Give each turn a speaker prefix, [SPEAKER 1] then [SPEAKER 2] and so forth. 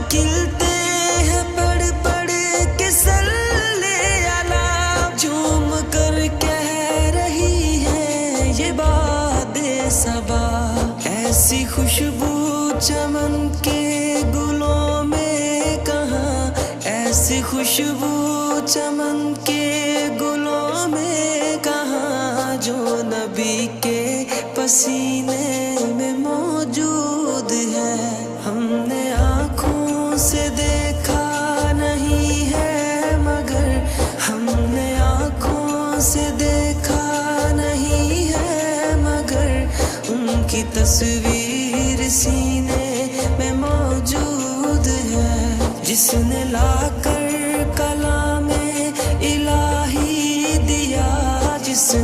[SPEAKER 1] کھلتے ہیں پڑھ پڑھ کے صلی علی، جھوم کر کہہ رہی ہے یہ باد صبا، ایسی خوشبو چمن کے گلوں میں کہاں، ایسی خوشبو چمن کے گلوں میں کہاں، جو نبی کے پسینے میں موجود ہے۔ ہم نے آنکھوں سے دیکھا نہیں ہے مگر، ہم نے آنکھوں سے دیکھا نہیں ہے مگر، ان کی تصویر سینے میں موجود ہے۔ جس نے لا کر کلام الہی دیا، جس